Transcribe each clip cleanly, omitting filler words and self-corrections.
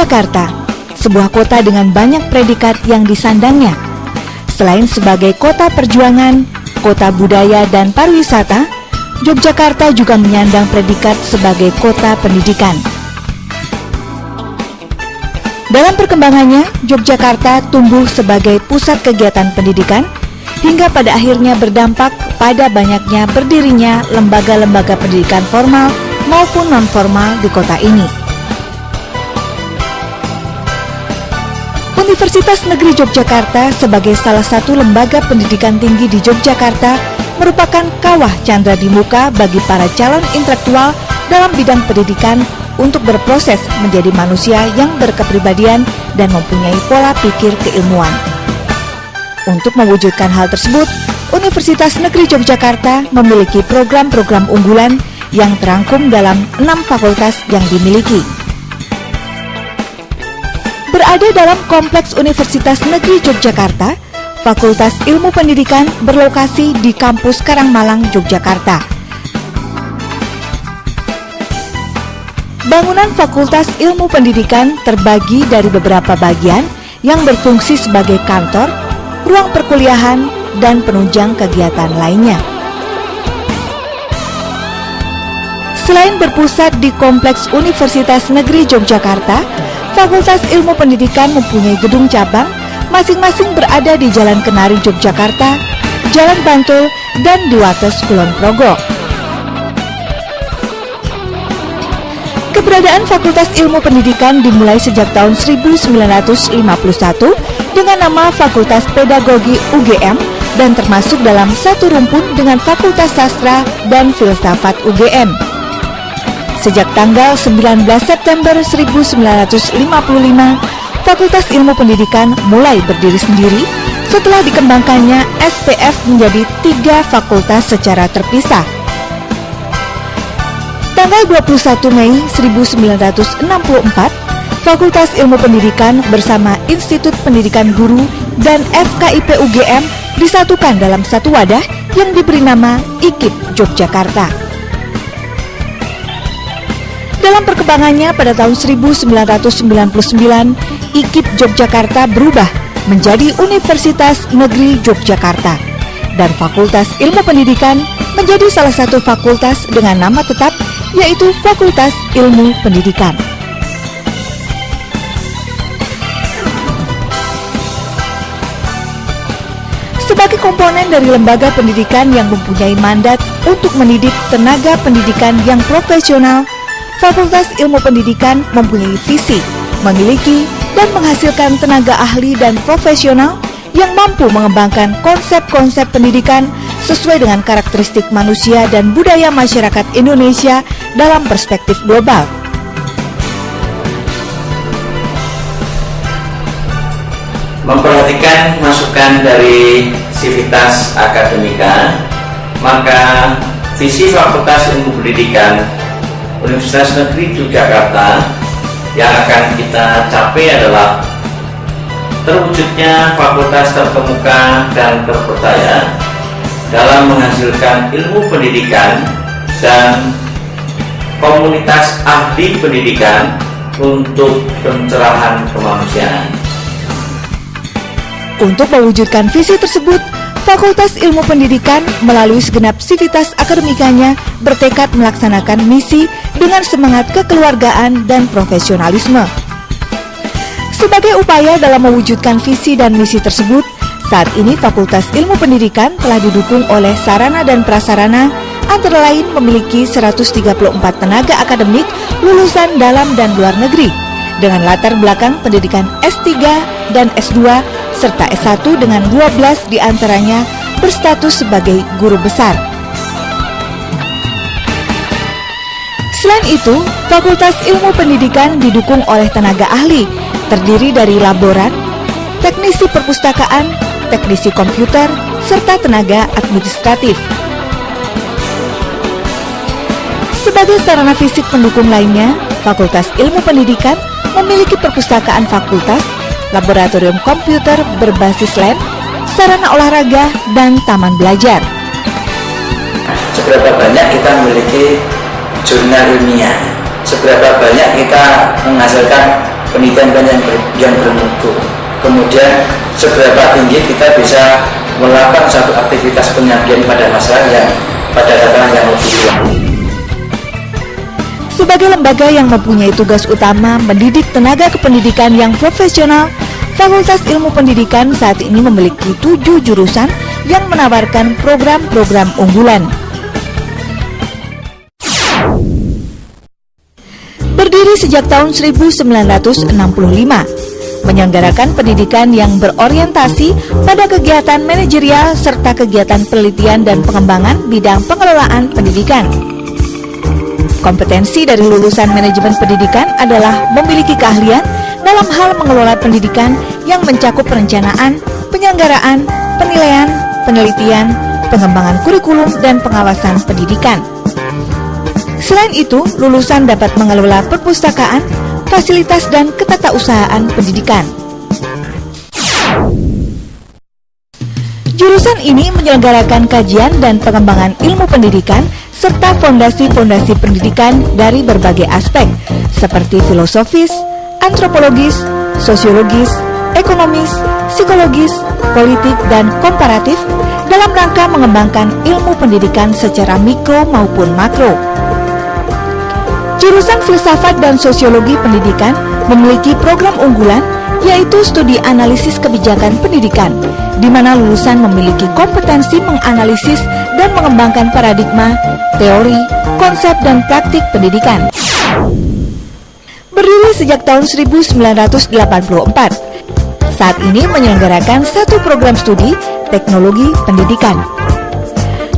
Yogyakarta, sebuah kota dengan banyak predikat yang disandangnya. Selain sebagai kota perjuangan, kota budaya dan pariwisata, Yogyakarta juga menyandang predikat sebagai kota pendidikan. Dalam perkembangannya, Yogyakarta tumbuh sebagai pusat kegiatan pendidikan hingga pada akhirnya berdampak pada banyaknya berdirinya lembaga-lembaga pendidikan formal maupun non-formal di kota ini. Universitas Negeri Yogyakarta sebagai salah satu lembaga pendidikan tinggi di Yogyakarta merupakan kawah candra di muka bagi para calon intelektual dalam bidang pendidikan untuk berproses menjadi manusia yang berkepribadian dan mempunyai pola pikir keilmuan. Untuk mewujudkan hal tersebut, Universitas Negeri Yogyakarta memiliki program-program unggulan yang terangkum dalam 6 fakultas yang dimiliki. Berada dalam Kompleks Universitas Negeri Yogyakarta, Fakultas Ilmu Pendidikan berlokasi di Kampus Karangmalang, Yogyakarta. Bangunan Fakultas Ilmu Pendidikan terbagi dari beberapa bagian yang berfungsi sebagai kantor, ruang perkuliahan, dan penunjang kegiatan lainnya. Selain berpusat di Kompleks Universitas Negeri Yogyakarta, Fakultas Ilmu Pendidikan mempunyai gedung cabang, masing-masing berada di Jalan Kenari Yogyakarta, Jalan Bantul, dan di Wates Kulon Progo. Keberadaan Fakultas Ilmu Pendidikan dimulai sejak tahun 1951 dengan nama Fakultas Pedagogi UGM dan termasuk dalam satu rumpun dengan Fakultas Sastra dan Filsafat UGM. Sejak tanggal 19 September 1955, Fakultas Ilmu Pendidikan mulai berdiri sendiri setelah dikembangkannya SPF menjadi 3 fakultas secara terpisah. Tanggal 21 Mei 1964, Fakultas Ilmu Pendidikan bersama Institut Pendidikan Guru dan FKIP UGM disatukan dalam satu wadah yang diberi nama IKIP Yogyakarta. Dalam perkembangannya pada tahun 1999, IKIP Yogyakarta berubah menjadi Universitas Negeri Yogyakarta dan Fakultas Ilmu Pendidikan menjadi salah satu fakultas dengan nama tetap, yaitu Fakultas Ilmu Pendidikan. Sebagai komponen dari lembaga pendidikan yang mempunyai mandat untuk mendidik tenaga pendidikan yang profesional, Fakultas Ilmu Pendidikan mempunyai visi, memiliki, dan menghasilkan tenaga ahli dan profesional yang mampu mengembangkan konsep-konsep pendidikan sesuai dengan karakteristik manusia dan budaya masyarakat Indonesia dalam perspektif global. Memperhatikan masukan dari Civitas Akademika, maka visi Fakultas Ilmu Pendidikan Universitas Negeri Yogyakarta yang akan kita capai adalah terwujudnya fakultas terkemuka dan terpercaya dalam menghasilkan ilmu pendidikan dan komunitas ahli pendidikan untuk pencerahan kemanusiaan. Untuk mewujudkan visi tersebut, Fakultas Ilmu Pendidikan melalui segenap sivitas akademikanya bertekad melaksanakan misi dengan semangat kekeluargaan dan profesionalisme. Sebagai upaya dalam mewujudkan visi dan misi tersebut, saat ini Fakultas Ilmu Pendidikan telah didukung oleh sarana dan prasarana, antara lain memiliki 134 tenaga akademik lulusan dalam dan luar negeri, dengan latar belakang pendidikan S3 dan S2, serta S1 dengan 12 diantaranya berstatus sebagai guru besar. Selain itu, Fakultas Ilmu Pendidikan didukung oleh tenaga ahli, terdiri dari laboran, teknisi perpustakaan, teknisi komputer, serta tenaga administratif. Sebagai sarana fisik pendukung lainnya, Fakultas Ilmu Pendidikan memiliki perpustakaan fakultas, laboratorium komputer berbasis LAN, sarana olahraga, dan taman belajar. Seberapa banyak kita memiliki jurnal ilmiah, seberapa banyak kita menghasilkan penelitian yang bermutu, kemudian seberapa tinggi kita bisa melakukan satu aktivitas pengabdian pada masyarakat yang pada tataran yang lebih luas. Sebagai lembaga yang mempunyai tugas utama mendidik tenaga kependidikan yang profesional, Fakultas Ilmu Pendidikan saat ini memiliki 7 jurusan yang menawarkan program-program unggulan. Berdiri sejak tahun 1965, menyelenggarakan pendidikan yang berorientasi pada kegiatan manajerial serta kegiatan penelitian dan pengembangan bidang pengelolaan pendidikan. Kompetensi dari lulusan manajemen pendidikan adalah memiliki keahlian dalam hal mengelola pendidikan yang mencakup perencanaan, penyelenggaraan, penilaian, penelitian, pengembangan kurikulum, dan pengawasan pendidikan. Selain itu, lulusan dapat mengelola perpustakaan, fasilitas, dan ketatausahaan pendidikan. Jurusan ini menyelenggarakan kajian dan pengembangan ilmu pendidikan serta fondasi-fondasi pendidikan dari berbagai aspek seperti filosofis, antropologis, sosiologis, ekonomis, psikologis, politik, dan komparatif dalam rangka mengembangkan ilmu pendidikan secara mikro maupun makro. Jurusan Filsafat dan Sosiologi Pendidikan memiliki program unggulan, yaitu studi analisis kebijakan pendidikan, di mana lulusan memiliki kompetensi menganalisis dan mengembangkan paradigma, teori, konsep, dan praktik pendidikan. Berdiri sejak tahun 1984, saat ini menyelenggarakan satu program studi teknologi pendidikan.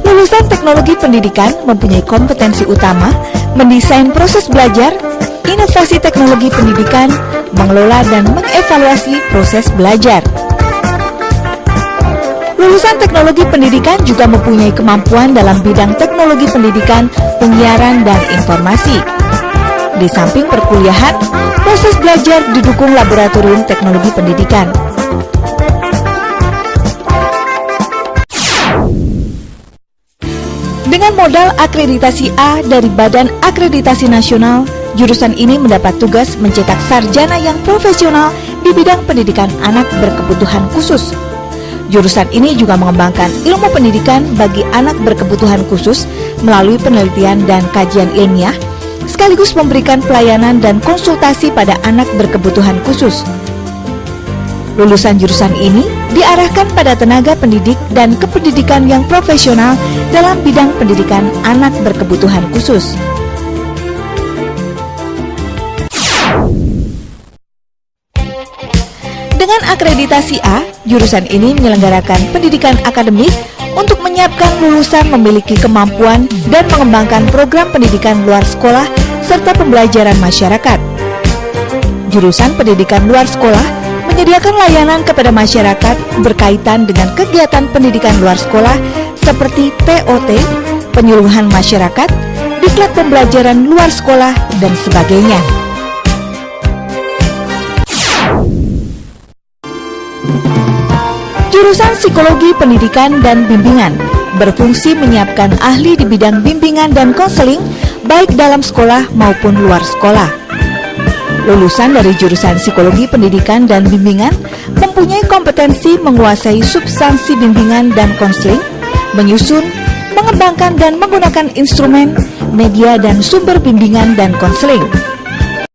Lulusan teknologi pendidikan mempunyai kompetensi utama mendesain proses belajar, inovasi teknologi pendidikan, mengelola dan mengevaluasi proses belajar. Lulusan teknologi pendidikan juga mempunyai kemampuan dalam bidang teknologi pendidikan, penyiaran, dan informasi. Di samping perkuliahan, proses belajar didukung laboratorium teknologi pendidikan. Dengan modal akreditasi A dari Badan Akreditasi Nasional, jurusan ini mendapat tugas mencetak sarjana yang profesional di bidang pendidikan anak berkebutuhan khusus. Jurusan ini juga mengembangkan ilmu pendidikan bagi anak berkebutuhan khusus melalui penelitian dan kajian ilmiah, sekaligus memberikan pelayanan dan konsultasi pada anak berkebutuhan khusus. Lulusan jurusan ini diarahkan pada tenaga pendidik dan kependidikan yang profesional dalam bidang pendidikan anak berkebutuhan khusus. Dengan akreditasi A, jurusan ini menyelenggarakan pendidikan akademik untuk menyiapkan lulusan memiliki kemampuan dan mengembangkan program pendidikan luar sekolah serta pembelajaran masyarakat. Jurusan pendidikan luar sekolah menyediakan layanan kepada masyarakat berkaitan dengan kegiatan pendidikan luar sekolah seperti TOT, penyuluhan masyarakat, diklat pembelajaran luar sekolah, dan sebagainya. Jurusan Psikologi Pendidikan dan Bimbingan berfungsi menyiapkan ahli di bidang bimbingan dan konseling baik dalam sekolah maupun luar sekolah. Lulusan dari jurusan Psikologi Pendidikan dan Bimbingan mempunyai kompetensi menguasai substansi bimbingan dan konseling, menyusun, mengembangkan dan menggunakan instrumen, media dan sumber bimbingan dan konseling.